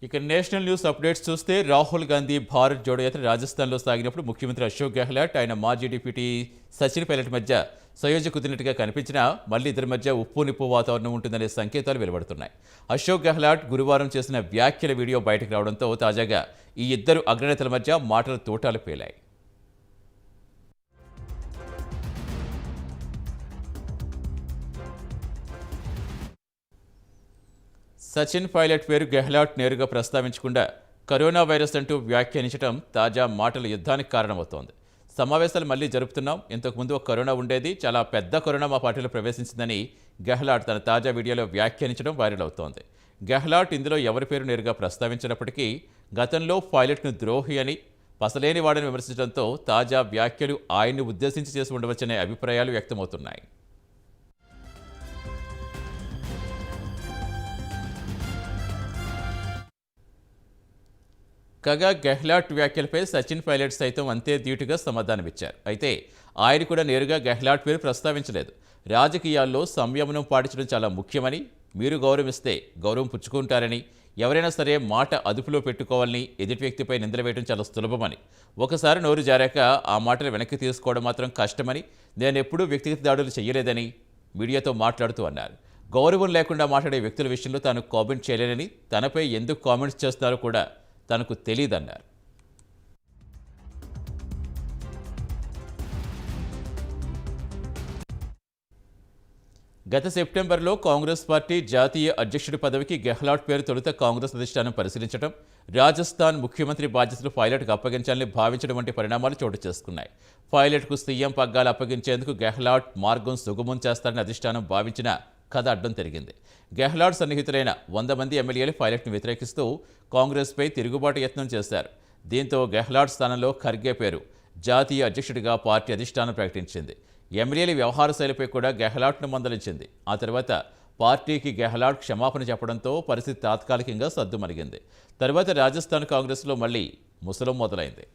ఇక national news updates చూస్తే రాహుల్ గాంధీ భారత్ జోడో యాత్ర రాజస్థాన్లో సాగినప్పుడు ముఖ్యమంత్రి అశోక్ గెహ్లాట్ ఆయన మాజీ డిప్యూటీ సచిన్ పైలట్ మధ్య సయోధ్య కుదిరినట్టుగా కనిపించినా మళ్ళీ ఇద్దరి మధ్య ఉప్పు నిప్పు వాతావరణం ఉంటుందనే సంకేతాలు వెలువడుతున్నాయి. అశోక్ గెహ్లాట్ గురువారం చేసిన వ్యాఖ్యల వీడియో బయటకు రావడంతో తాజాగా ఈ ఇద్దరు అగ్రనేతల మధ్య మాటల తోటాలు పేలాయి. సచిన్ పైలట్ పేరు గెహ్లాట్ నేరుగా ప్రస్తావించకుండా కరోనా వైరస్ అంటూ వ్యాఖ్యానించడం తాజా మాటల యుద్ధానికి కారణమవుతోంది. సమావేశాలు మళ్లీ జరుపుతున్నాం, ఇంతకుముందు ఒక కరోనా ఉండేది, చాలా పెద్ద కరోనా మా పార్టీలో ప్రవేశించిందని గెహ్లాట్ తన తాజా వీడియోలో వ్యాఖ్యానించడం వైరల్ అవుతోంది. గెహ్లాట్ ఇందులో ఎవరి పేరు నేరుగా ప్రస్తావించినప్పటికీ గతంలో పైలట్ను ద్రోహి అని పసలేని వాడని విమర్శించడంతో తాజా వ్యాఖ్యలు ఆయన్ని ఉద్దేశించి చేసి ఉండవచ్చనే అభిప్రాయాలు వ్యక్తమవుతున్నాయి. కాగా గెహ్లాట్ వ్యాఖ్యలపై సచిన్ పైలట్ సైతం అంతే ధీటుగా సమాధానమిచ్చారు. అయితే ఆయన కూడా నేరుగా గెహ్లాట్ పేరు ప్రస్తావించలేదు. రాజకీయాల్లో సంయమనం పాటించడం చాలా ముఖ్యమని, మీరు గౌరవిస్తే గౌరవం పుచ్చుకుంటారని, ఎవరైనా సరే మాట అదుపులో పెట్టుకోవాలని, ఎదుటి వ్యక్తిపై నిందలు వేయడం చాలా సులభమని, ఒకసారి నోరు జారాక ఆ మాటలు వెనక్కి తీసుకోవడం మాత్రం కష్టమని, నేనెప్పుడూ వ్యక్తిగత దాడులు చేయలేదని మీడియాతో మాట్లాడుతూ అన్నారు. గౌరవం లేకుండా మాట్లాడే వ్యక్తుల విషయంలో తాను కామెంట్ చేయలేనని, తనపై ఎందుకు కామెంట్స్ చేస్తున్నారో కూడా తనకు తెలీదన్నారు. గత సెప్టెంబర్లో కాంగ్రెస్ పార్టీ జాతీయ అధ్యక్షుడి పదవికి గెహ్లాట్ పేరు తొలుత కాంగ్రెస్ అధిష్టానం పరిశీలించడం, రాజస్థాన్ ముఖ్యమంత్రి బాధ్యతలు పైలట్కు అప్పగించాలని భావించడం వంటి పరిణామాలు చోటు చేసుకున్నాయి. పైలట్కు సీఎం పగ్గాలు అప్పగించేందుకు గెహ్లాట్ మార్గం సుగమం చేస్తారని అధిష్టానం భావించిన కథ అడ్డం తిరిగింది. గెహ్లాట్ సన్నిహితులైన 100 మంది ఎమ్మెల్యేలు పైలట్ను వ్యతిరేకిస్తూ కాంగ్రెస్పై తిరుగుబాటు యత్నం చేశారు. దీంతో గెహ్లాట్ స్థానంలో ఖర్గే పేరు జాతీయ అధ్యక్షుడిగా పార్టీ అధిష్టానం ప్రకటించింది. ఎమ్మెల్యేల వ్యవహార శైలిపై కూడా గెహ్లాట్ను మందలించింది. ఆ తర్వాత పార్టీకి గెహ్లాట్ క్షమాపణ చెప్పడంతో పరిస్థితి తాత్కాలికంగా సద్దుమణిగింది. తర్వాత రాజస్థాన్ కాంగ్రెస్లో మళ్లీ ముసలం మొదలైంది.